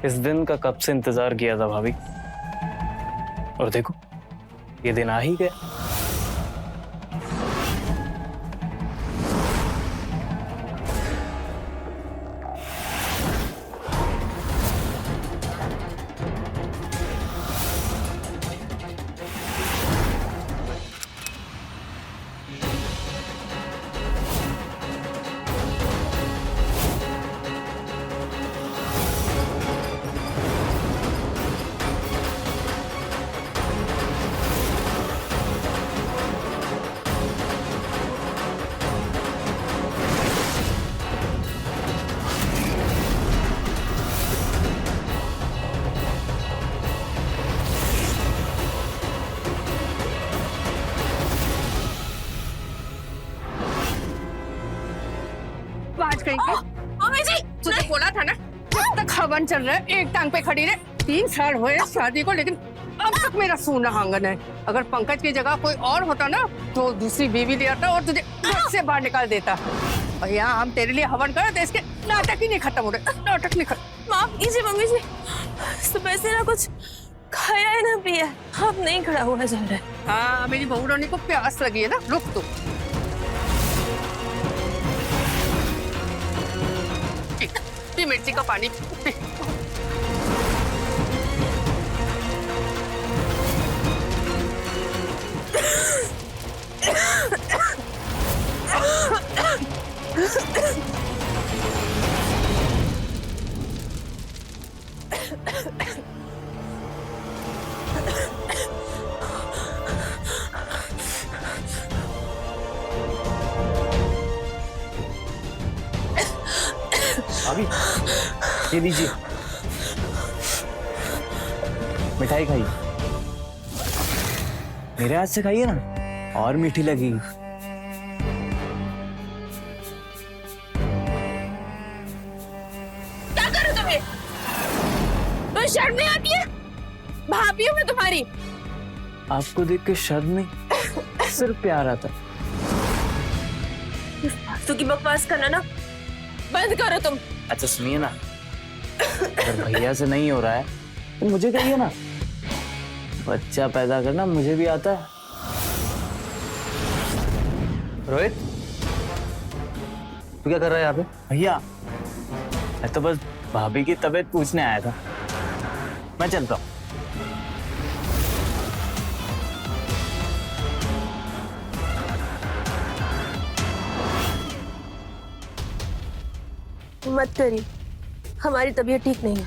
इस दिन का कब से इंतजार किया था भाभी, और देखो ये दिन आ ही गया। बाज गई मम्मी जी, तुझे बोला था ना जब तक हवन चल रहा है एक टांग पे खड़ी रहे। 3 साल हुए शादी को, लेकिन अब तक मेरा सूना आंगन है। अगर पंकज की जगह कोई और होता ना तो दूसरी बीवी ले आता और तुझे घर से बाहर निकाल देता। और यहाँ हम तेरे लिए हवन कर रहे थे, इसके नाटक ही नहीं खत्म हो रहे। नाटक नहीं खत्म। माफ कीजिए मम्मी जी, सुबह से ना कुछ खाया है ना पिया, अब नहीं खड़ा हुआ जा रहा है। हाँ, मेरी बहू रानी को प्यास लगी है ना, रुक तू। पी मिर्ची का पानी पी। भाभी ये लीजिए, मिठाई खाइए, मेरे हाथ से खाइए ना, और मीठी लगेगी। क्या करूं तुम्हें? तो शर्म नहीं आती है? भाभी हूं मैं तुम्हारी। आपको देख के शर्म नहीं, सिर्फ प्यार आता। फालतू की बकवास करना ना बंद करो तुम। अच्छा सुनिए ना, अगर भैया से नहीं हो रहा है तो मुझे कहिए ना, बच्चा पैदा करना मुझे भी आता है। रोहित, तू क्या कर रहा है यहाँ पे? भैया मैं तो बस भाभी की तबीयत पूछने आया था, मैं चलता हूँ। मत करिए, हमारी तबीयत ठीक नहीं है।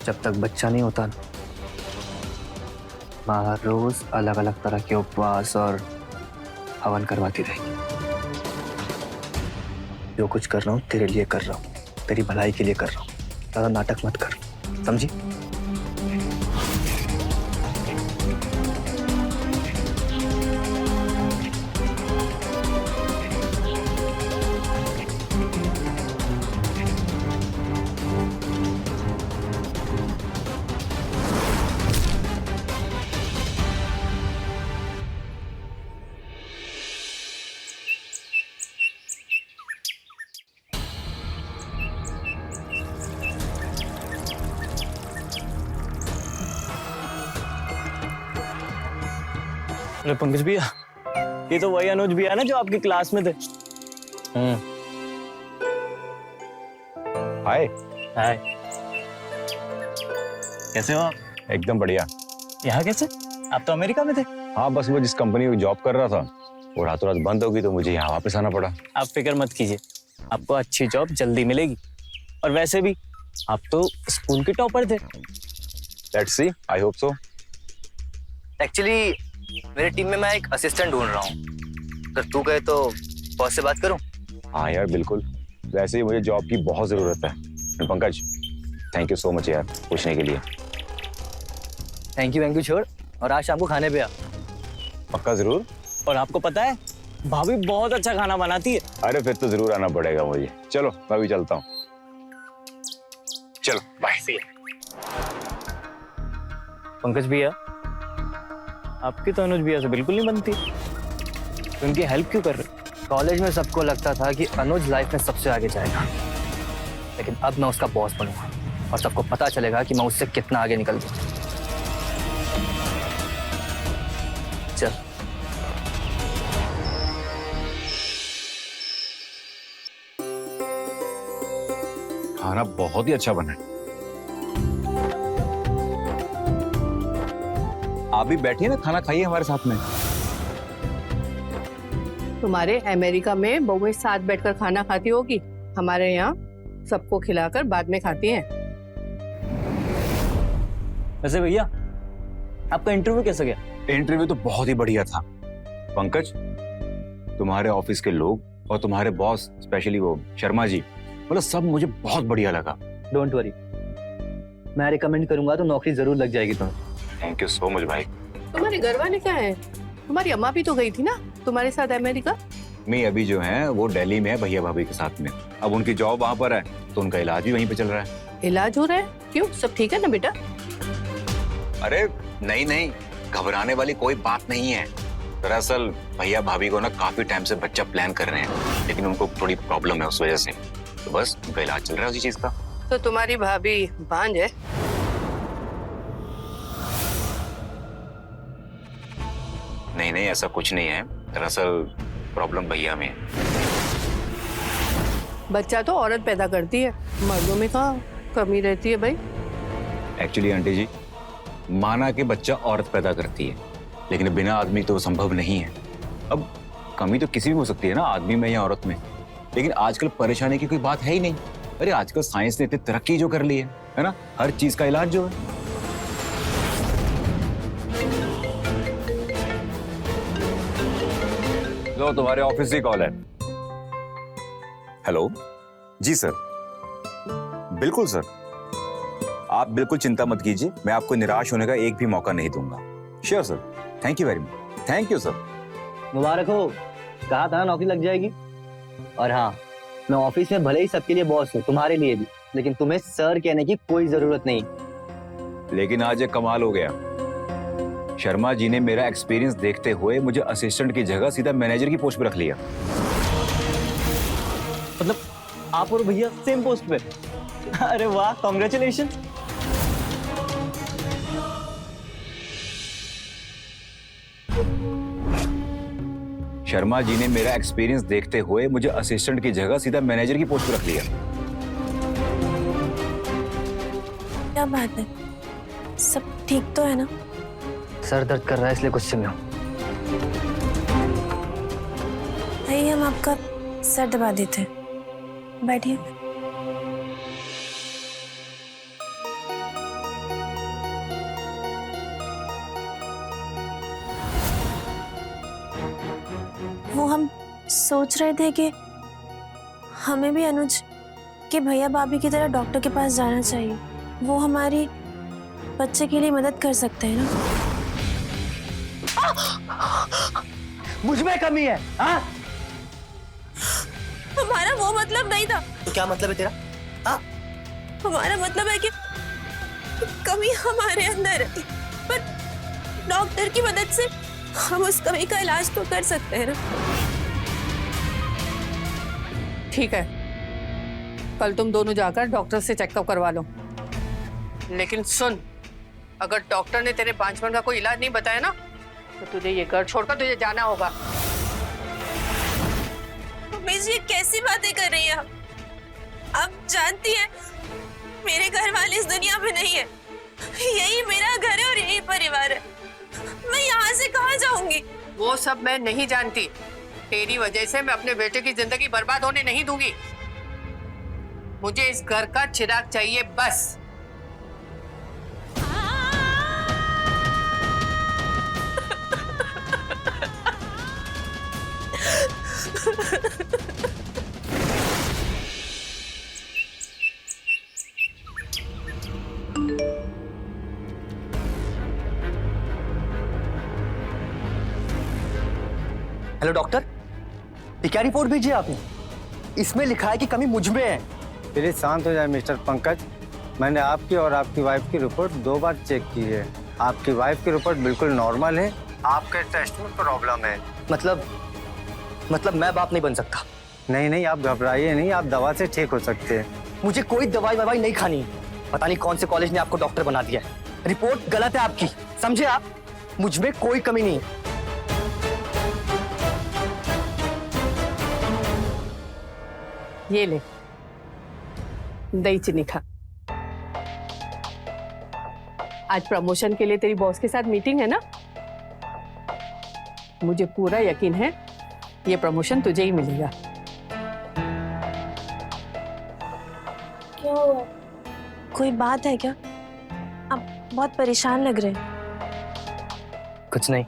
जब तक बच्चा नहीं होता ना, माँ हर रोज अलग अलग तरह के उपवास और हवन करवाती रहेगी। जो कुछ कर रहा हूँ तेरे लिए कर रहा हूँ, तेरी भलाई के लिए कर रहा हूँ। ज्यादा नाटक मत कर, समझी? अरे पंकज भैया, ये तो वही अनुज भैया ना जो आपकी क्लास में थे। हाय। हाय, कैसे हो आप? एकदम बढ़िया। यहाँ कैसे? आप तो अमेरिका में थे। हाँ, बस वो जिस कंपनी में जॉब कर रहा था वो रातों रात बंद हो गई तो मुझे यहाँ वापस आना पड़ा। आप फिक्र मत कीजिए, आपको अच्छी जॉब जल्दी मिलेगी। और वैसे भी आप तो स्कूल के टॉपर थे। Let's see, I hope so. Actually मेरी टीम में मैं एक असिस्टेंट ढूंढ रहा हूँ, अगर तू कहे तो बॉस से बात करूँ? हाँ यार बिल्कुल, वैसे ही मुझे जॉब की बहुत जरूरत है। Pankaj, thank you so much यार पूछने के लिए। थैंक यू छोड़, और आज शाम को खाने पे आ। पक्का जरूर। और आपको पता है भाभी बहुत अच्छा खाना बनाती है। अरे फिर तो जरूर आना पड़ेगा मुझे। चलो मैं भी चलता हूँ। चलो बाय। पंकज भैया, आपकी तो अनुज भैया से बिल्कुल नहीं बनती। तो उनकी हेल्प क्यों कर रहे? कॉलेज में सबको लगता था कि अनुज लाइफ में सबसे आगे जाएगा, लेकिन अब मैं उसका बॉस बनूंगा और सबको पता चलेगा कि मैं उससे कितना आगे निकल गया। चल। खाना बहुत ही अच्छा बना है। आप भी बैठिए ना, खाना खाइए हमारे साथ में। तुम्हारे अमेरिका में बहुएं साथ बैठकर खाना खाती होगी, हमारे यहाँ सबको खिलाकर बाद में खाती हैं। वैसे भैया आपका इंटरव्यू कैसा गया? इंटरव्यू तो बहुत ही बढ़िया था पंकज। तुम्हारे ऑफिस के लोग और तुम्हारे बॉस, स्पेशली वो शर्मा जी, मतलब सब मुझे बहुत बढ़िया लगा। डोंट वरी, मैं रिकमेंड करूंगा तो नौकरी जरूर लग जाएगी तुम्हें। थैंक यू सो मच भाई। तुम्हारे घर वाले क्या है? तुम्हारी अम्मा भी तो गई थी ना तुम्हारे साथ अमेरिका। मैं अभी जो है वो दिल्ली में है भैया भाभी के साथ में। अब उनकी जॉब वहां पर है तो उनका इलाज भी वहीं पे चल रहा है। इलाज हो रहा है? क्यों, सब ठीक है ना बेटा? अरे नहीं नहीं, घबराने वाली कोई बात नहीं है। दरअसल भैया भाभी को ना काफी टाइम से बच्चा प्लान कर रहे हैं, लेकिन उनको थोड़ी प्रॉब्लम है उस वजह से, तो बस उनका इलाज चल रहा है उसी चीज का। तो तुम्हारी भाभी भांज है? नहीं नहीं, ऐसा कुछ नहीं है। दरअसल प्रॉब्लम भैया में है। बच्चा तो औरत पैदा करती है, मर्दों में कहाँ कमी रहती है भाई? एक्चुअली आंटी जी, माना कि बच्चा औरत पैदा करती है, लेकिन बिना आदमी तो संभव नहीं है। अब कमी तो किसी भी हो सकती है ना, आदमी में या औरत में। लेकिन आजकल परेशानी की कोई बात है ही नहीं। अरे आजकल साइंस ने इतनी तरक्की जो कर ली है ना, हर चीज का इलाज जो है। लो तुम्हारे ऑफिस से कॉल है। हेलो जी सर। बिल्कुल सर, आप बिल्कुल चिंता मत कीजिए, मैं आपको निराश होने का एक भी मौका नहीं दूंगा। Sure sir, thank you very much. Thank you sir. मुबारक हो, कहा था ना नौकरी लग जाएगी। और हाँ, मैं ऑफिस में भले ही सबके लिए बॉस हूँ, तुम्हारे लिए भी, लेकिन तुम्हें सर कहने की कोई जरूरत नहीं। लेकिन आज एक कमाल हो गया। शर्मा जी ने मेरा एक्सपीरियंस देखते हुए मुझे असिस्टेंट की जगह सीधा मैनेजर की पोस्ट पर रख लिया। मतलब आप और भैया सेम पोस्ट पे? अरे वाह, कॉन्ग्रेचुलेशन। शर्मा जी ने मेरा एक्सपीरियंस देखते हुए मुझे असिस्टेंट की जगह सीधा मैनेजर की पोस्ट पर रख लिया। क्या बात है, सब ठीक तो है ना? सर दर्द कर रहा है इसलिए गुस्से में हूँ। आइए हम आपका सर दबा देते हैं, बैठिए। वो हम सोच रहे थे कि हमें भी अनुज के भैया भाभी की तरह डॉक्टर के पास जाना चाहिए। वो हमारी बच्चे के लिए मदद कर सकते हैं ना। मुझ में कमी है? हाँ, हमारा वो मतलब नहीं था। तो क्या मतलब है तेरा? हमारा मतलब है कि कमी हमारे अंदर है, पर डॉक्टर की मदद से हम उस कमी का इलाज तो कर सकते हैं ना। ठीक है, कल तुम दोनों जाकर डॉक्टर से चेकअप करवा लो। लेकिन सुन, अगर डॉक्टर ने तेरे बांझपन का कोई इलाज नहीं बताया ना, तो तुझे ये घर छोड़कर तुझे जाना होगा। मम्मी जी, ये कैसी बातें कर रही हैं आप? आप जानती हैं मेरे घर वाले इस दुनिया में नहीं है। यही मेरा घर है और यही परिवार है। मैं यहाँ से कहाँ जाऊंगी? वो सब मैं नहीं जानती। तेरी वजह से मैं अपने बेटे की जिंदगी बर्बाद होने नहीं दूंगी। मुझे इस घर का चिराग चाहिए बस। हेलो डॉक्टर, ये क्या रिपोर्ट भेजी है आपने? इसमें लिखा है कि कमी मुझ में है। प्लीज शांत हो जाए मिस्टर पंकज। मैंने आपकी और आपकी वाइफ की रिपोर्ट 2 बार चेक की है। आपकी वाइफ की रिपोर्ट बिल्कुल नॉर्मल है, आपके टेस्ट में प्रॉब्लम है। मतलब मतलब मैं बाप नहीं बन सकता? नहीं नहीं, आप घबराइए नहीं, आप दवा से ठीक हो सकते हैं। मुझे कोई दवाई ववाई नहीं खानी। पता नहीं कौन से कॉलेज ने आपको डॉक्टर बना दिया है। रिपोर्ट गलत है आपकी, समझे आप? मुझ में कोई कमी नहीं। ये ले दही चीनी खा। आज प्रमोशन के लिए तेरी बॉस के साथ मीटिंग है ना? मुझे पूरा यकीन है ये प्रमोशन तुझे ही मिलेगा। क्या हुआ? कोई बात है क्या? आप बहुत परेशान लग रहे हैं। कुछ नहीं,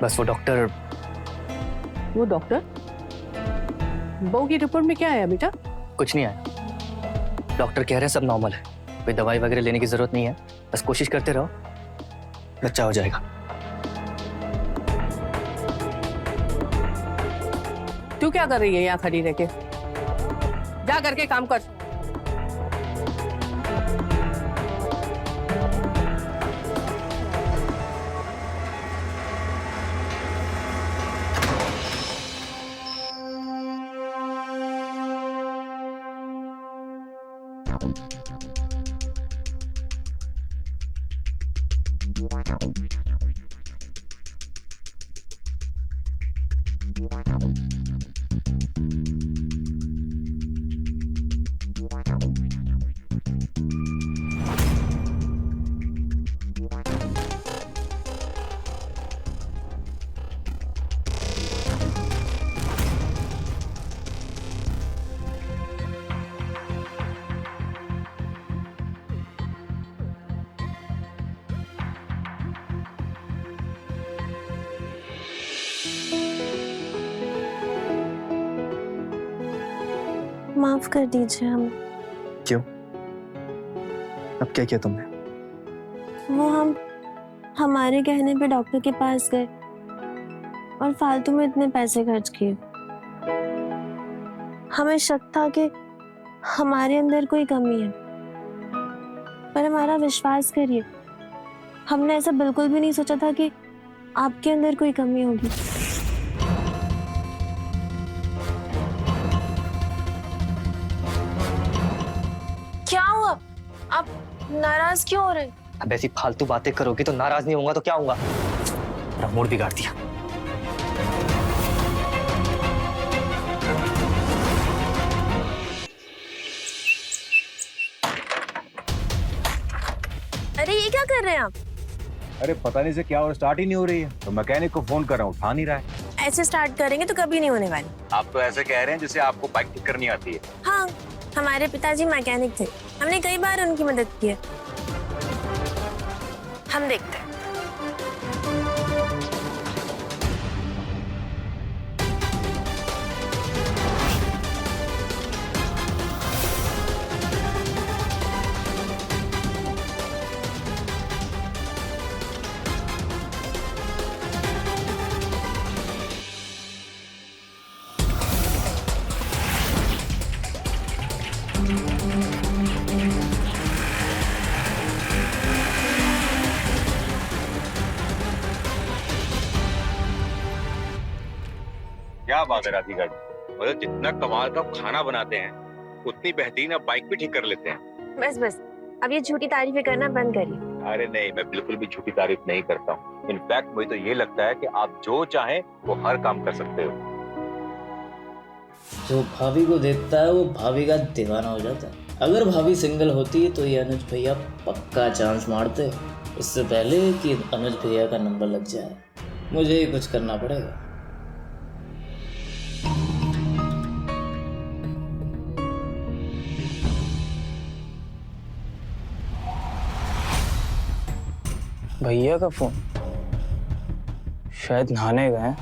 बस वो डॉक्टर। वो डॉक्टर? बहू की रिपोर्ट में क्या आया बेटा? कुछ नहीं आया। डॉक्टर कह रहे हैं सब नॉर्मल है, कोई दवाई वगैरह लेने की जरूरत नहीं है, बस कोशिश करते रहो, बच्चा हो जाएगा। तू क्या कर रही है यहाँ खड़ी रह के? जा करके काम कर। माफ कर दीजिए हम। क्यों? अब क्या किया तुमने? वो हम हमारे कहने पे डॉक्टर के पास गए और फालतू में इतने पैसे खर्च किए। हमें शक था कि हमारे अंदर कोई कमी है, पर हमारा विश्वास करिए, हमने ऐसा बिल्कुल भी नहीं सोचा था कि आपके अंदर कोई कमी होगी। क्या हुआ? आप नाराज क्यों हो रहे हैं? अब ऐसी फालतू बातें करोगे तो नाराज नहीं होऊंगा तो क्या होऊंगा? मेरा मूड बिगाड़ दिया। अरे ये क्या कर रहे हैं आप? अरे पता नहीं से क्या और स्टार्ट ही नहीं हो रही है, तो मैकेनिक को फोन कर रहा हूँ, उठा नहीं रहा है। ऐसे स्टार्ट करेंगे तो कभी नहीं होने वाली। आप तो ऐसे कह रहे हैं जैसे आपको बाइक ठीक करनी आती है। हाँ, हमारे पिताजी मैकेनिक थे, हमने कई बार उनकी मदद की है। हम देखते हैं। क्या बात है राधिका जी, मतलब जितना कमाल का खाना बनाते हैं उतनी बेहतरीन आप बाइक भी ठीक कर लेते हैं। बस बस, अब ये झूठी तारीफें करना बंद करिए। अरे नहीं, मैं बिल्कुल भी झूठी तारीफ नहीं करता हूँ। इनफैक्ट मुझे तो ये लगता है कि आप जो चाहें वो हर काम कर सकते हो। जो भाभी को देखता है वो भाभी का दीवाना हो जाता है। अगर भाभी सिंगल होती तो ये अनुज भैया पक्का चांस मारते, इससे पहले कि अनुज भैया का नंबर लग जाए। मुझे ही कुछ करना पड़ेगा। भैया का फोन, शायद नहाने गए।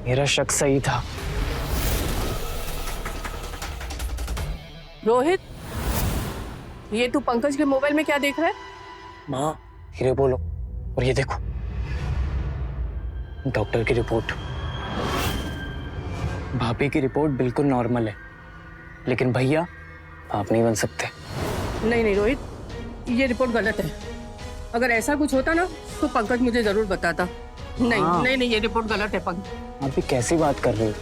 मेरा शक सही था। रोहित, ये तू पंकज के मोबाइल में क्या देख रहा है? माँ, हीरे बोलो, और ये देखो डॉक्टर की रिपोर्ट। भाभी की रिपोर्ट बिल्कुल नॉर्मल है, लेकिन भैया आप नहीं बन सकते। नहीं नहीं रोहित, ये रिपोर्ट गलत है। अगर ऐसा कुछ होता ना तो पंकज मुझे जरूर बताता। नहीं हाँ। नहीं नहीं, ये रिपोर्ट गलत है पंकज। आप भी कैसी बात कर रही हो?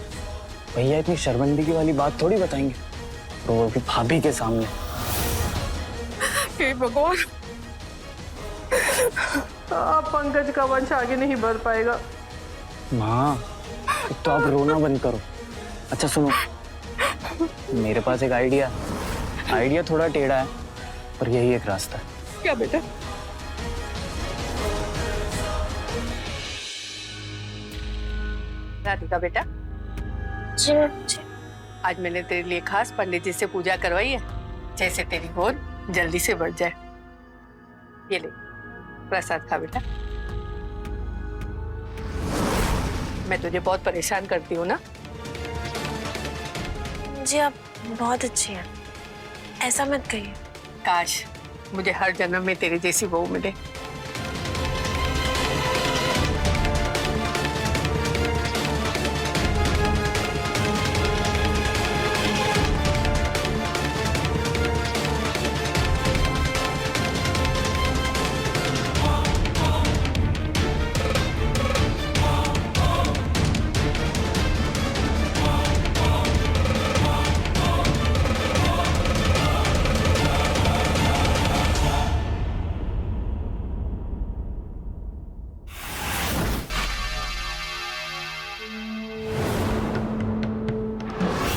भैया इतनी शर्मिंदगी वाली बात थोड़ी बताएंगे, तो वो भी भाभी के सामने। हे भगवान, अब पंकज का वंश आगे नहीं बढ़ पाएगा। माँ, तो आप रोना बंद करो। अच्छा सुनो, मेरे पास एक आइडिया थोड़ा टेढ़ा है, पर यही एक रास्ता है। क्या बेटा? राधिका बेटा, जी आज मैंने तेरे लिए खास पंडित जी से पूजा करवाई है, जैसे तेरी गोद जल्दी से बढ़ जाए। ये ले प्रसाद खा बेटा। मैं तुझे बहुत परेशान करती हूँ ना? जी आप बहुत अच्छी हैं, ऐसा मत कहिए। काश मुझे हर जन्म में तेरे जैसी बहू मिले।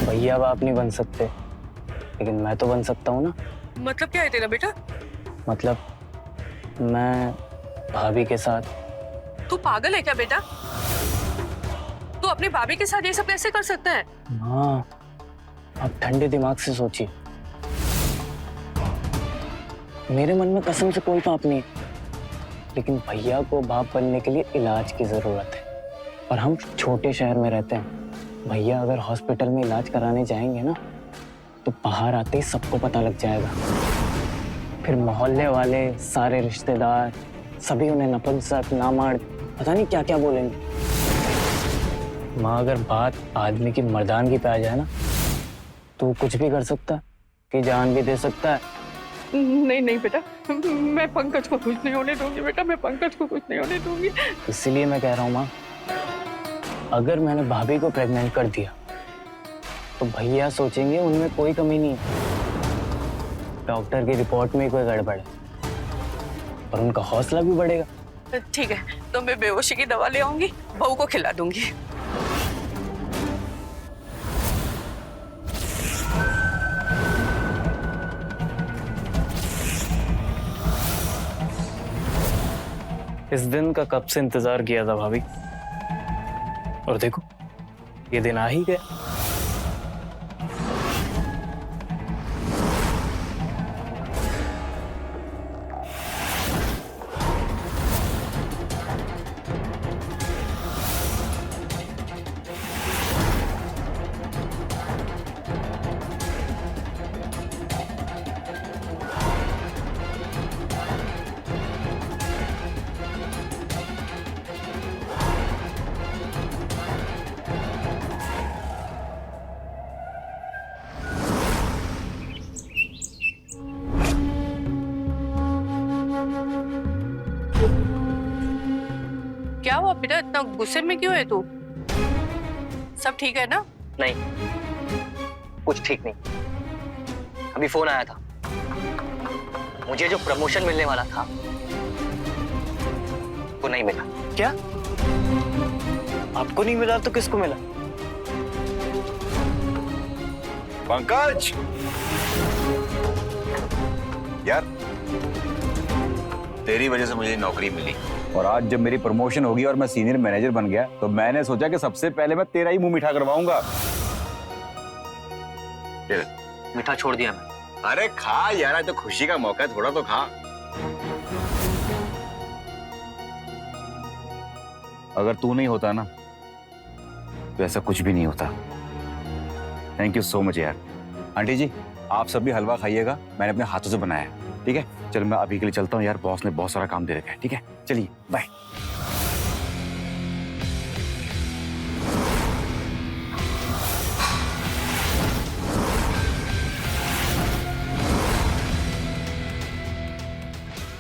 भैया अब आप नहीं बन सकते, लेकिन मैं तो बन सकता हूँ ना। मतलब क्या है तेरा बेटा? मतलब मैं भाभी के साथ। तू पागल है क्या बेटा? तू अपनी भाभी के साथ ये सब कैसे कर सकता है? हाँ, आप ठंडे दिमाग से सोचिए। मेरे मन में कसम से कोई पाप नहीं है, लेकिन भैया को बाप बनने के लिए इलाज की जरूरत है, और हम छोटे शहर में रहते हैं। भैया अगर हॉस्पिटल में इलाज कराने जाएंगे ना, तो बाहर आते ही सबको पता लग जाएगा। फिर मोहल्ले वाले, सारे रिश्तेदार, सभी उन्हें नपुंसक, नामर्द, पता नहीं क्या क्या बोलेंगे। माँ, अगर बात आदमी की मर्दानगी पे आ जाए ना, तो कुछ भी कर सकता है, कि जान भी दे सकता है। नहीं नहीं बेटा, मैं पंकज को कुछ नहीं होने दूंगी बेटा, मैं पंकज को कुछ नहीं होने दूंगी। इसीलिए मैं कह रहा हूँ माँ, अगर मैंने भाभी को प्रेग्नेंट कर दिया तो भैया सोचेंगे उनमें कोई कमी नहीं है, डॉक्टर की रिपोर्ट में कोई गड़बड़ है, और उनका हौसला भी बढ़ेगा। ठीक है, तो मैं बेहोशी की दवा ले आऊंगी, बहू को खिला दूंगी। इस दिन का कब से इंतजार किया था भाभी, और देखो ये दिन आ ही गया। क्या हुआ बेटा, इतना गुस्से में क्यों है तू? सब ठीक है ना? नहीं, कुछ ठीक नहीं। अभी फोन आया था, मुझे जो प्रमोशन मिलने वाला था वो नहीं मिला। क्या आपको नहीं मिला तो किसको मिला? पंकज यार, तेरी वजह से मुझे नौकरी मिली, और आज जब मेरी प्रमोशन होगी और मैं सीनियर मैनेजर बन गया, तो मैंने सोचा कि सबसे पहले मैं तेरा ही मुंह मीठा करवाऊंगा। मीठा छोड़ दिया मैं। अरे खा यार, तो खुशी का मौका है, थोड़ा तो खा। अगर तू नहीं होता ना, तो ऐसा कुछ भी नहीं होता। थैंक यू सो मच यार। आंटी जी, आप सब भी हलवा खाइएगा, मैंने अपने हाथों से बनाया है, ठीक है? चल मैं अभी के लिए चलता हूँ यार, बॉस ने बहुत सारा काम दे रखा है, ठीक है? चलिए बाय।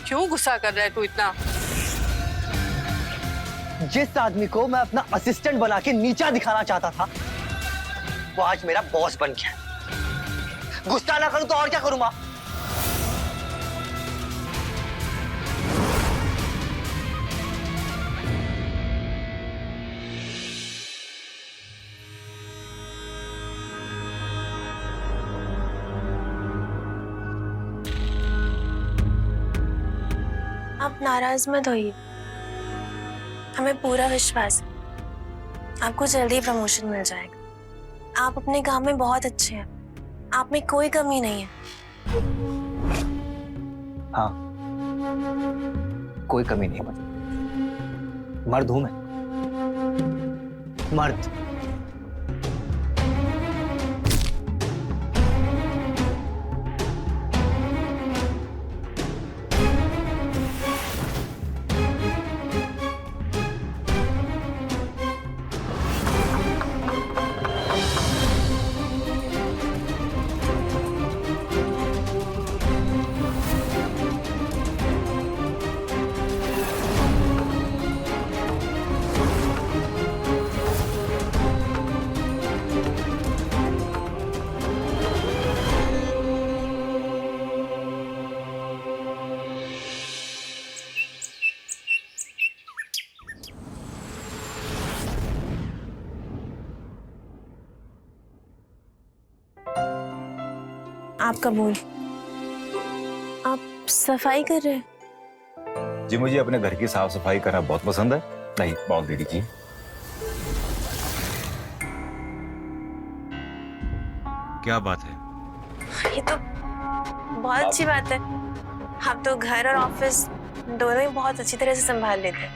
क्यों गुस्सा कर रहा है तू इतना? जिस आदमी को मैं अपना असिस्टेंट बना के नीचा दिखाना चाहता था, वो आज मेरा बॉस बन गया। गुस्सा ना करूं तो और क्या करूं माँ? आप नाराज मत होइए, हमें पूरा विश्वास है आपको जल्दी प्रमोशन मिल जाएगा। आप अपने काम में बहुत अच्छे हैं, आप में कोई कमी नहीं है। हाँ, कोई कमी नहीं है। मर्द हूं मैं, मर्द। आप कबूल। आप सफाई कर रहे हैं? जी मुझे अपने घर की साफ सफाई करना बहुत पसंद है। नहीं, बहुत दे दीजिए। क्या बात है? ये तो बहुत अच्छी बात है। आप तो घर और ऑफिस दोनों ही बहुत अच्छी तरह से संभाल लेते हैं।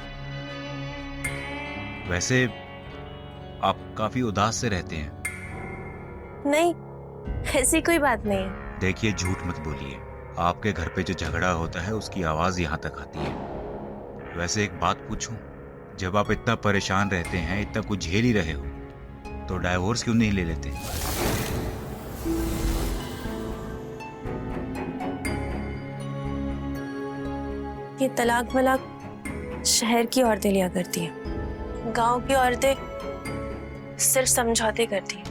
वैसे आप काफी उदास से रहते हैं। नहीं, ऐसी कोई बात नहीं है। देखिए, झूठ मत बोलिए। आपके घर पे जो झगड़ा होता है उसकी आवाज यहाँ तक आती है। वैसे एक बात पूछूं, जब आप इतना परेशान रहते हैं, इतना कुछ झेल ही रहे हो, तो डाइवोर्स क्यों नहीं ले लेते? ये तलाक वलाक शहर की औरतें लिया करती हैं, गांव की औरतें सिर्फ समझौते करती हैं।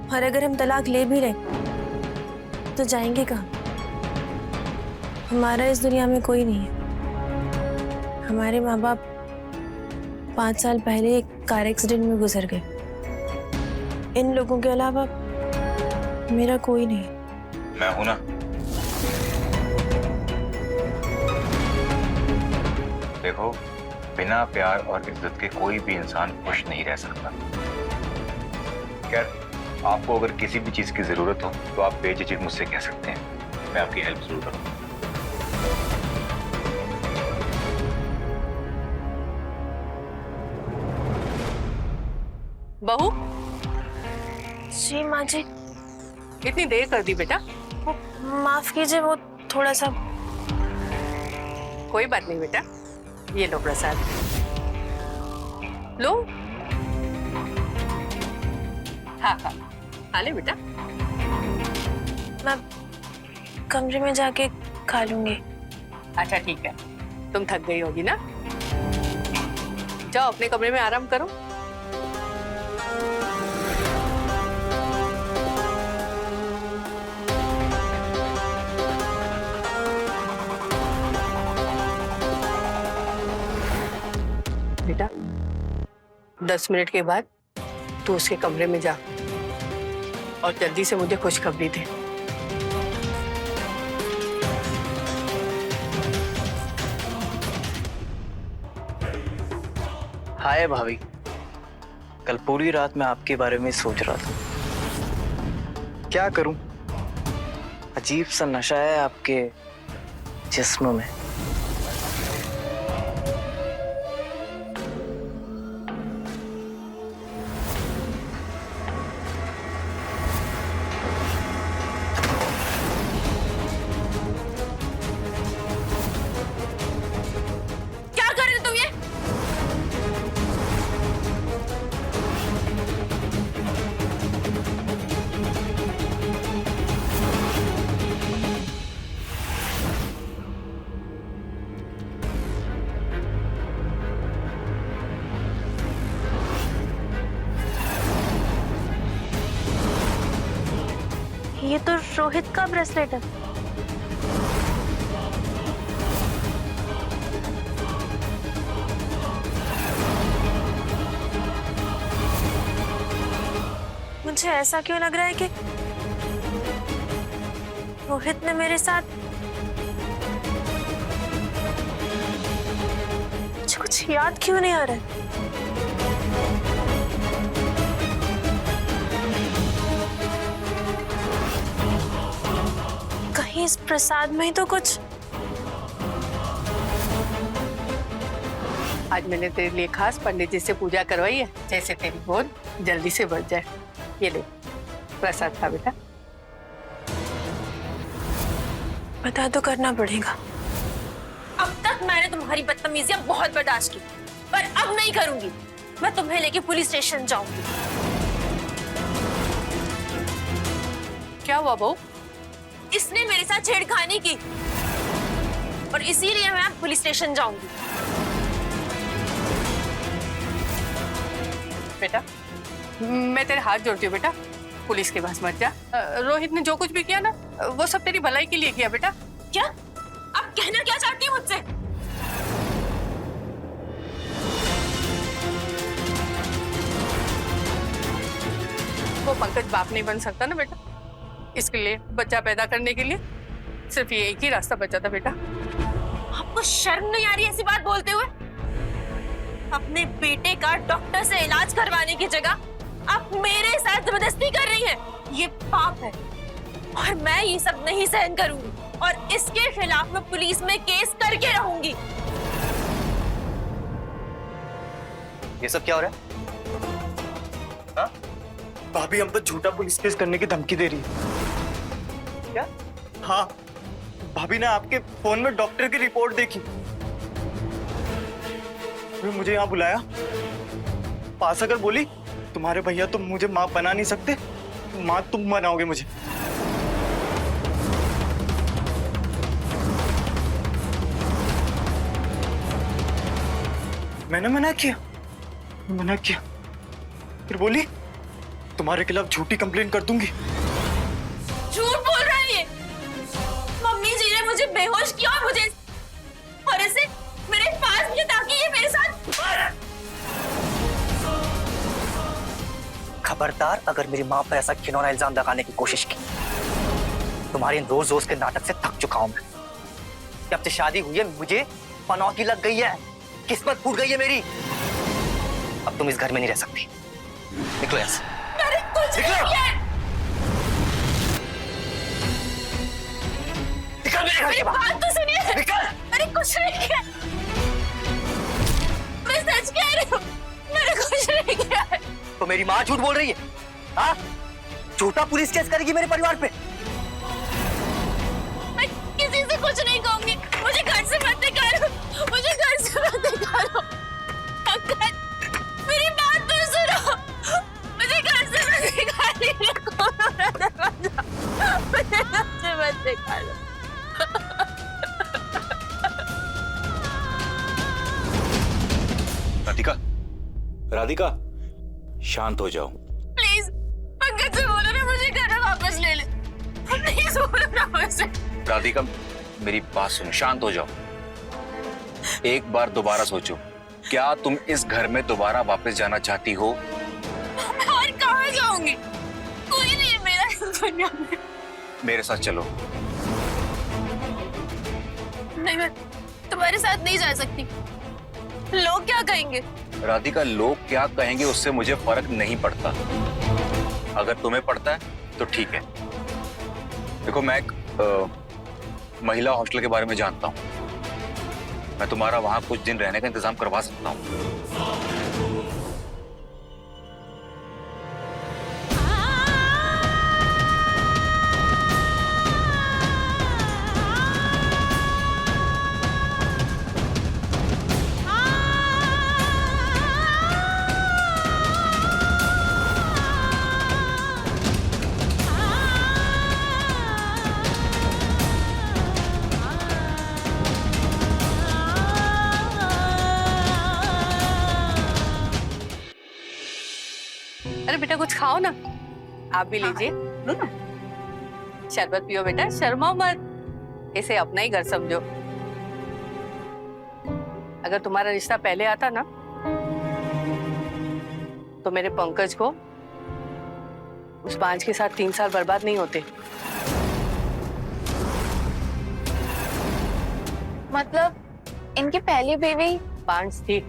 और अगर हम तलाक ले भी लें तो जाएंगे कहाँ? हमारा इस दुनिया में कोई नहीं है। हमारे माँ बाप 5 साल पहले एक कार एक्सीडेंट में गुजर गए। इन लोगों के अलावा मेरा कोई नहीं है। मैं हूं ना। देखो, बिना प्यार और इज्जत के कोई भी इंसान खुश नहीं रह सकता। खैर, आपको अगर किसी भी चीज की जरूरत हो तो आप बेझिझक मुझसे कह सकते हैं, मैं आपकी हेल्प जरूर करूंगा। बहू, जी माँ जी। इतनी देर कर दी बेटा? वो माफ कीजिए, वो थोड़ा सा। कोई बात नहीं बेटा, ये लो प्रसाद, लो। हाँ हाँ, खा ले बेटा। मैं कमरे में जाके खा लूंगी। अच्छा ठीक है, तुम थक गई होगी ना, जाओ अपने कमरे में आराम करो। बेटा 10 मिनट के बाद तू उसके कमरे में जा और जल्दी से मुझे खुशखबरी दे। हाय भाभी, कल पूरी रात मैं आपके बारे में सोच रहा था। क्या करूं, अजीब सा नशा है आपके जिस्म में। क्या कर रहे हो तुम ये? रोहित का ब्रेसलेट है। मुझे ऐसा क्यों लग रहा है कि रोहित ने मेरे साथ मुझे कुछ याद क्यों नहीं आ रहा है? कहीं इस प्रसाद में ही तो कुछ। आज मैंने तेरे लिए खास पंडित जी से पूजा करवाई है, जैसे तेरी गोद जल्दी से बढ़ जाए। ये ले प्रसाद खा बेटा। पता तो करना पड़ेगा। अब तक मैंने तुम्हारी बदतमीजियां बहुत बर्दाश्त की, पर अब नहीं करूंगी। मैं तुम्हें लेके पुलिस स्टेशन जाऊंगी। क्या हुआ बहू? इसने मेरे साथ छेड़खानी की और इसीलिए मैं अब पुलिस स्टेशन जाऊंगी। बेटा मैं तेरे हाथ जोड़ती हूँ बेटा, पुलिस के पास मत जा। रोहित ने जो कुछ भी किया ना, वो सब तेरी भलाई के लिए किया बेटा। क्या? अब कहना क्या चाहती हो मुझसे? वो पंकज बाप नहीं बन सकता ना बेटा, इसके लिए बच्चा पैदा करने के लिए सिर्फ ये एक ही रास्ता बचा था बेटा। आपको शर्म नहीं आ रही ऐसी बात बोलते हुए? अपने बेटे का डॉक्टर से इलाज करवाने की जगह आप मेरे साथ जबरदस्ती कर रही हैं। ये पाप है और मैं ये सब नहीं सहन करूंगी और इसके खिलाफ मैं पुलिस में केस करके रहूंगी। ये सब क्या हो रहा है? हाँ? भाभी हम पर झूठा पुलिस केस करने की धमकी दे रही है। क्या? हाँ, भाभी ने आपके फोन में डॉक्टर की रिपोर्ट देखी, फिर मुझे यहाँ बुलाया, पास आकर बोली तुम्हारे भैया तुम मुझे माँ बना नहीं सकते, माँ तुम बनाओगे मुझे। मैंने मना किया, फिर बोली तुम्हारे खिलाफ झूठी कंप्लेंट कर दूंगी। झूठ बोल रहा है ये। मम्मी जी ने मुझे बेहोश किया और इसे मेरे पास किया ताकि ये मेरे साथ। खबरदार अगर मेरी माँ पर ऐसा घिनौना इल्जाम लगाने की कोशिश की। तुम्हारे इन रोज रोज के नाटक से थक चुका हूं मैं। जब से शादी हुई है मुझे पनौती लग गई है, किस्मत फूट गई है मेरी। अब तुम इस घर में नहीं रह सकती, निकलो यहाँ से। मैंने कुछ नहीं किया। निकल मेरे घर मेरी के बाहर। बात तो सुनिए। निकल। मैंने कुछ नहीं किया। मैं सच कह रही हूँ, मैंने कुछ नहीं किया है। तो मेरी माँ झूठ बोल रही है? हाँ? झूठा पुलिस केस करेगी मेरे परिवार पे? मैं किसी से कुछ नहीं कहूंगी। मुझे घर से मत निकालो, मुझे घर से मत निकालो। पंकज, मेरी बात तो सुनो। मुझे घर से मत निकालिए। खोलो ना दरवाजा। मुझे घर से मत निकालो। राधिका, शांत हो जाओ। प्लीज पंकज से बोलो ना मुझे घर वापस ले ले। प्लीज बोलो ना मुझसे। राधिका, मेरी बात सुनो, शांत हो जाओ। एक बार दोबारा सोचो, क्या तुम इस घर में दोबारा वापस जाना चाहती हो? मैं और कहाँ जाऊंगी? कोई नहीं है मेरा इस दुनिया में। मेरे साथ चलो। नहीं, मैं तुम्हारे साथ नहीं जा सकती। लोग क्या कहेंगे? राधिका, लोग क्या कहेंगे उससे मुझे फर्क नहीं पड़ता। अगर तुम्हें पड़ता है तो ठीक है। देखो, मैं एक महिला हॉस्टल के बारे में जानता हूँ। मैं तुम्हारा वहां कुछ दिन रहने का इंतजाम करवा सकता हूँ। अरे बेटा कुछ खाओ ना, आप भी लीजिए। लो ना। शरबत पियो बेटा, शर्मा मत, इसे अपना ही घर समझो। अगर तुम्हारा रिश्ता पहले आता ना तो मेरे पंकज को उस पांच के साथ 3 साल बर्बाद नहीं होते। मतलब इनकी पहली बीवी पांच थी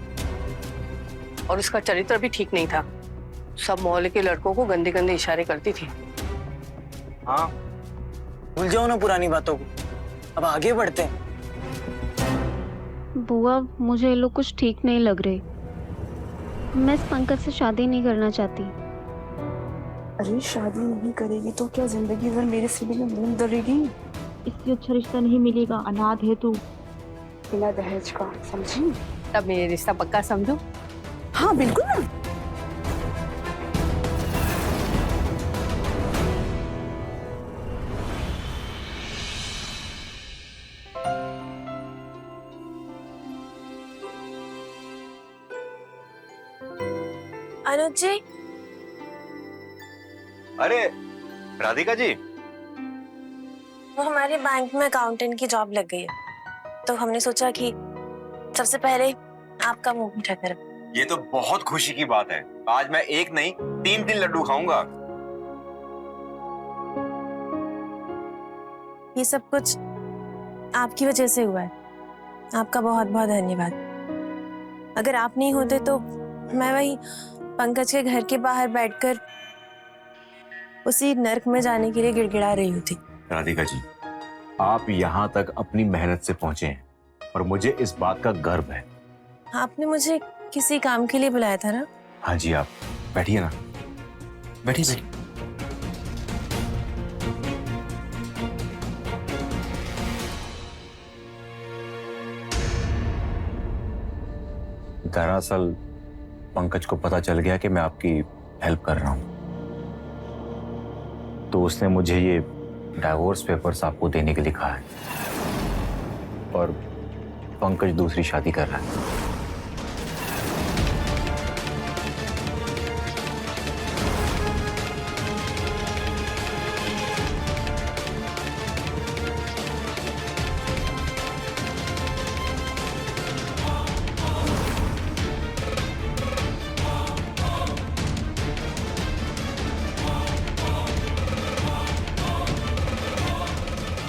और उसका चरित्र भी ठीक नहीं था। सब मोहल्ले के लड़कों को गंदे गंदे इशारे करती थी। हाँ, भूल जाओ ना पुरानी बातों को, अब आगे बढ़ते हैं। बुआ, मुझे ये लोग कुछ ठीक नहीं लग रहे। मैं इस पंकज से शादी नहीं करना चाहती। अरे शादी नहीं करेगी तो क्या जिंदगी भर मेरे सीने में मूंग दलेगी? इससे अच्छा रिश्ता नहीं मिलेगा, अनाथ है तू। बिना दहेज का, समझी? तब मेरे रिश्ता पक्का समझो। हाँ बिल्कुल ना। अनुज जी, अरे राधिका जी, वो हमारे बैंक में अकाउंटेंट की जॉब लग गई है, तो हमने सोचा कि सबसे पहले आपका मुंह मीठा करें। ये तो बहुत खुशी की बात है। आज मैं एक नहीं 3 लड्डू खाऊंगा। ये सब कुछ आपकी वजह से हुआ है, आपका बहुत बहुत धन्यवाद। अगर आप नहीं होते तो मैं वही पंकज के घर के बाहर बैठकर उसी नर्क में जाने के लिए गिड़गिड़ा रही होती। राधिका जी, आप यहाँ तक अपनी मेहनत से पहुंचे हैं और मुझे इस बात का गर्व है। आपने मुझे किसी काम के लिए बुलाया था ना? हाँ जी, आप बैठिए ना, बैठिए बैठिए। दरअसल पंकज को पता चल गया कि मैं आपकी हेल्प कर रहा हूं, तो उसने मुझे ये डाइवोर्स पेपर्स आपको देने के लिए कहा है। और पंकज दूसरी शादी कर रहा है।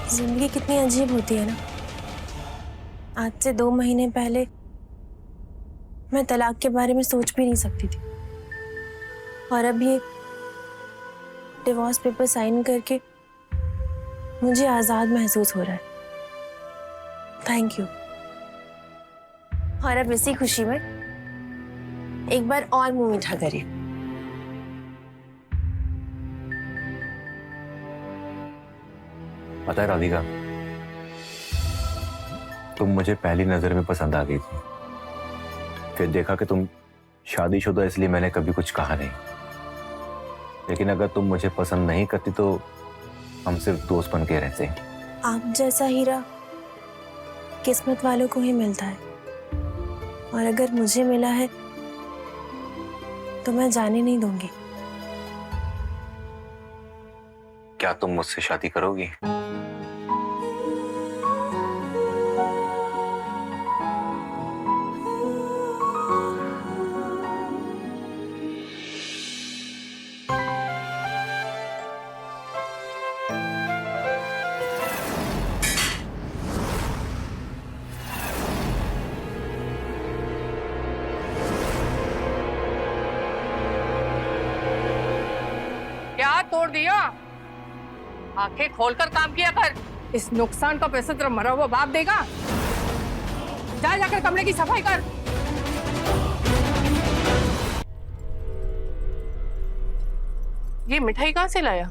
जिंदगी कितनी अजीब होती है ना। आज से 2 महीने पहले मैं तलाक के बारे में सोच भी नहीं सकती थी, और अब ये डिवोर्स पेपर साइन करके मुझे आजाद महसूस हो रहा है। Thank you. और अब इसी खुशी में एक बार और मुंह मीठा करिए। पता है राधिका, तुम मुझे पहली नजर में पसंद आ गई थी। फिर देखा कि तुम शादीशुदा, इसलिए मैंने कभी कुछ कहा नहीं। लेकिन अगर तुम मुझे पसंद नहीं करती तो हम सिर्फ दोस्त बन के रहते। आप जैसा हीरा किस्मत वालों को ही मिलता है, और अगर मुझे मिला है तो मैं जाने नहीं दूंगी। क्या तुम मुझसे शादी करोगी? क्या तोड़ दिया? आंखें खोलकर काम किया कर। इस नुकसान का पैसा तेरा मरा हुआ बाप देगा। जाकर कमरे की सफाई कर। ये मिठाई कहाँ से लाया?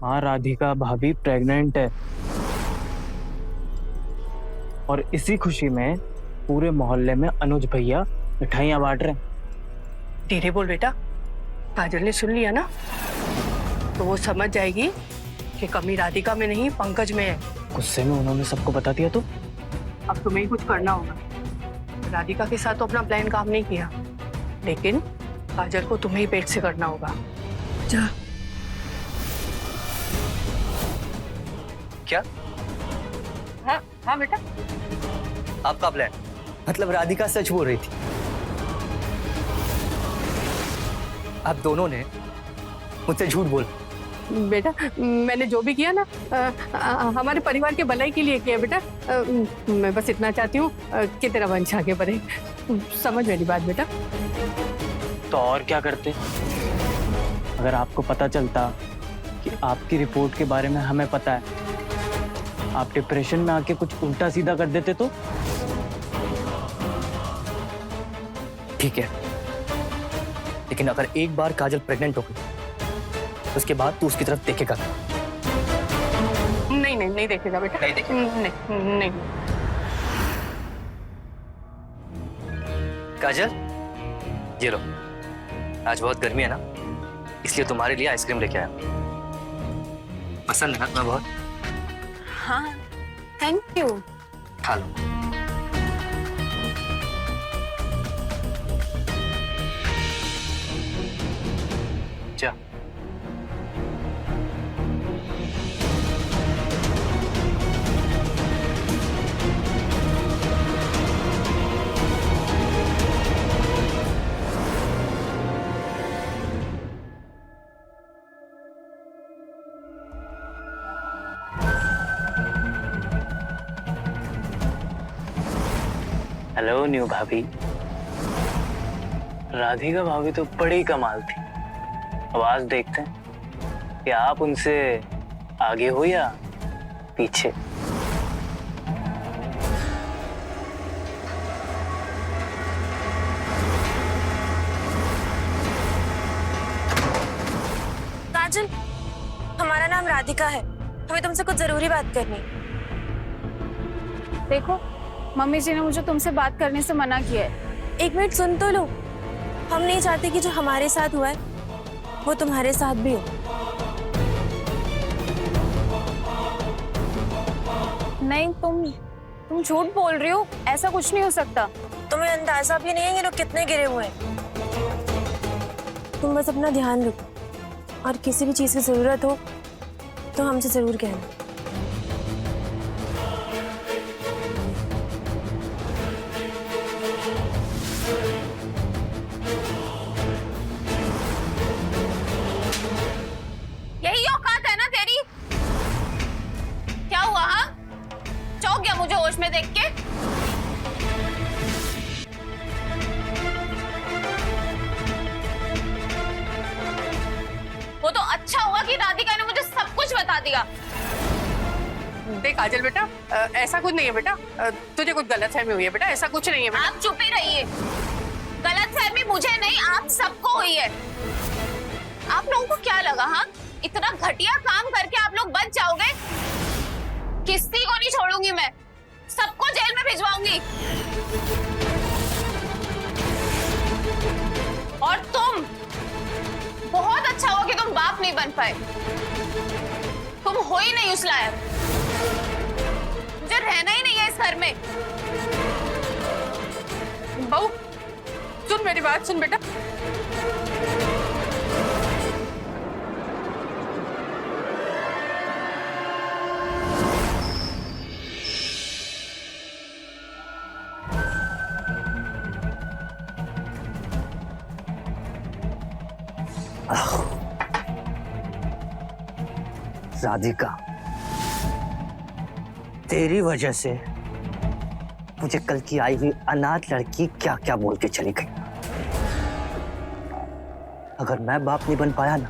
हाँ, राधिका भाभी प्रेग्नेंट है, और इसी खुशी में पूरे मोहल्ले में अनुज भैया मिठाइयाँ बांट रहे हैं। धीरे बोल बेटा, काजल ने सुन लिया ना तो वो समझ जाएगी कि कमी राधिका में नहीं पंकज में है। गुस्से में उन्होंने सबको बता दिया तो? अब तुम्हें ही कुछ करना होगा। राधिका के साथ तो अपना प्लान काम नहीं किया, लेकिन काजल को तुम्हें ही पेट से करना होगा। जा। क्या? हाँ हाँ बेटा। आपका प्लान मतलब राधिका सच बोल रही थी? आप दोनों ने मुझसे झूठ बोल? बेटा मैंने जो भी किया ना हमारे परिवार के भलाई के लिए किया बेटा। मैं बस इतना चाहती हूँ कि तेरा वंश आगे बढ़े। समझ मेरी बात बेटा। तो और क्या करते अगर आपको पता चलता कि आपकी रिपोर्ट के बारे में हमें पता है, आप डिप्रेशन में आके कुछ उल्टा सीधा कर देते तो? ठीक है, लेकिन अगर एक बार काजल प्रेग्नेंट हो गई उसके बाद तू उसकी तरफ देखेगा? नहीं नहीं नहीं देखेगा बेटा। नहीं देखेगा? नहीं नहीं। काजल ये लो, आज बहुत गर्मी है ना, इसलिए तुम्हारे लिए आइसक्रीम लेके आया। पसंद है ना तुम्हें बहुत? हाँ थैंक यू। खा लो। जा। हेलो न्यू भाभी। राधिका भाभी तो बड़ी कमाल थी। अब आज देखते हैं कि आप उनसे आगे हो या पीछे। काजल, हमारा नाम राधिका है, हमें तुमसे कुछ जरूरी बात करनी है। देखो मम्मी जी ने मुझे तुमसे बात करने से मना किया है। एक मिनट सुन तो लो। हम नहीं चाहते कि जो हमारे साथ हुआ है वो तुम्हारे साथ भी हो। नहीं तुम झूठ बोल रही हो, ऐसा कुछ नहीं हो सकता। तुम्हें अंदाजा भी नहीं है ये लोग कितने गिरे हुए हैं। तुम बस अपना ध्यान रखो और किसी भी चीज की जरूरत हो तो हमसे जरूर कहना। यही औकात है ना तेरी? क्या हुआ? हाँ चौंक गया मुझे होश में देख के? वो तो अच्छा हुआ कि राधिका ने मुझे सब कुछ बता दिया। देख काजल बेटा, ऐसा कुछ नहीं है बेटा। तुझे कुछ गलतफहमी हुई है बेटा, ऐसा कुछ नहीं है बेटा। आप चुप ही रहिए। गलतफहमी मुझे नहीं आप सबको हुई है। आप लोगों को क्या लगा? हाँ इतना घटिया काम करके आप लोग बच जाओगे? किसी को नहीं छोड़ूंगी मैं, सबको जेल में भिजवाऊंगी। और तुम, बहुत अच्छा हुआ कि तुम बाप नहीं बन पाए। तुम हो ही नहीं उस लायक। मुझे रहना ही नहीं है इस घर में। बहू सुन मेरी बात, सुन बेटा। राधिका, तेरी वजह से मुझे कल की आई हुई अनाथ लड़की क्या क्या बोल के चली गई। अगर मैं बाप नहीं बन पाया ना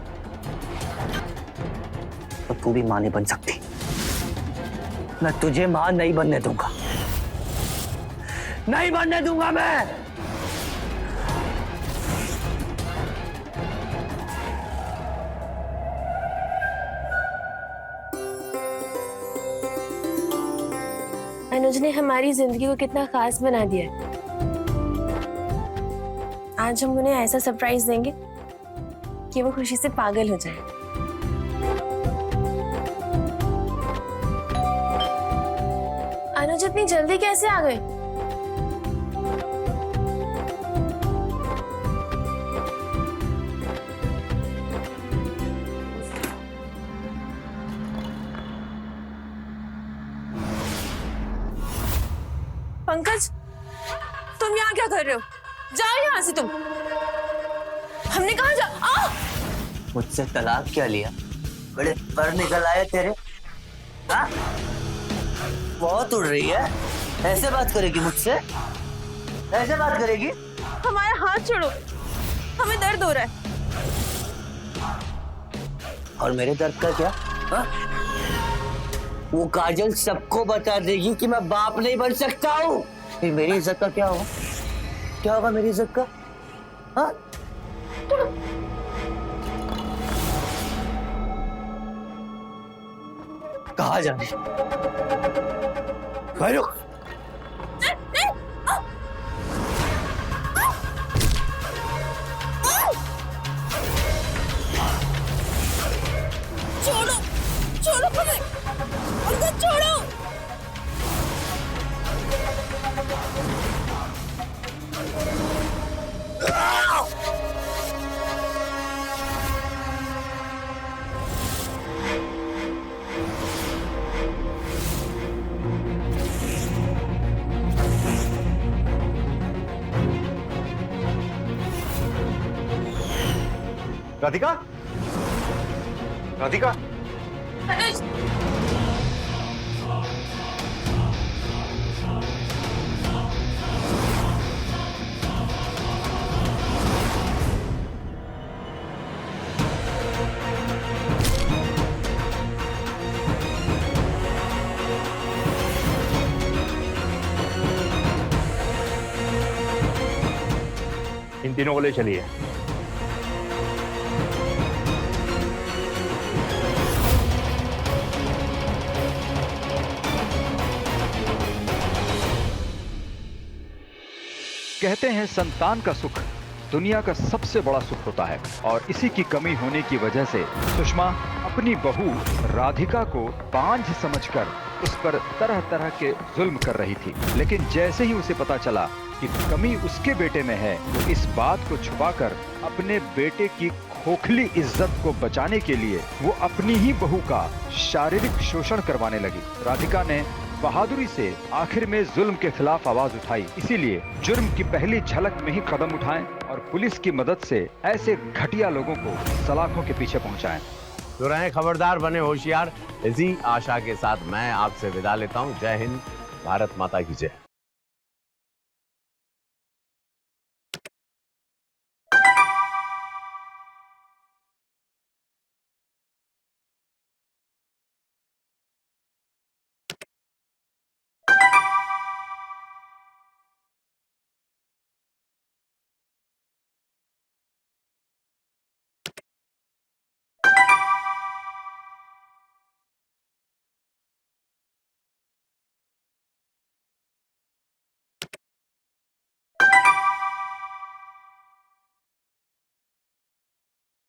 तो तू भी मां नहीं बन सकती। मैं तुझे मां नहीं बनने दूंगा, नहीं बनने दूंगा मैं। अनुज ने हमारी जिंदगी को कितना खास बना दिया है। आज हम उन्हें ऐसा सरप्राइज देंगे कि वो खुशी से पागल हो जाए। अनुज इतनी जल्दी कैसे आ गए? पंकज, तुम यहाँ क्या कर रहे हो? जाओ यहाँ से तुम। हमने कहा जा। मुझसे तलाक क्या लिया? बड़े पर निकल आए तेरे। हाँ? बहुत उड़ रही है। ऐसे बात करेगी मुझसे? ऐसे बात करेगी? हमारा हाथ छोड़ो, हमें दर्द हो रहा है। और मेरे दर्द का क्या? हाँ? वो काजल सबको बता देगी कि मैं बाप नहीं बन सकता हूँ। फिर मेरी इज्जत का क्या होगा? क्या होगा मेरी इज्जत का? हाँ? कहाँ जा रही? भाई रुक। छोड़ो, छोड़ो मुझे, पंकज छोड़ो। राधिका, राधिका, अनुज, इन तीनों को ले चलिए। कहते हैं संतान का सुख दुनिया का सबसे बड़ा सुख होता है और इसी की कमी होने की वजह से सुषमा अपनी बहू राधिका को बांझ समझकर उस पर तरह तरह के जुल्म कर रही थी। लेकिन जैसे ही उसे पता चला कि कमी उसके बेटे में है, तो इस बात को छुपाकर अपने बेटे की खोखली इज्जत को बचाने के लिए वो अपनी ही बहू का शारीरिक शोषण करवाने लगी। राधिका ने बहादुरी से आखिर में जुल्म के खिलाफ आवाज उठाई। इसीलिए जुर्म की पहली झलक में ही कदम उठाएं और पुलिस की मदद से ऐसे घटिया लोगों को सलाखों के पीछे पहुंचाएं। तो रहें खबरदार, बने होशियार। इसी आशा के साथ मैं आपसे विदा लेता हूं। जय हिंद, भारत माता की जय।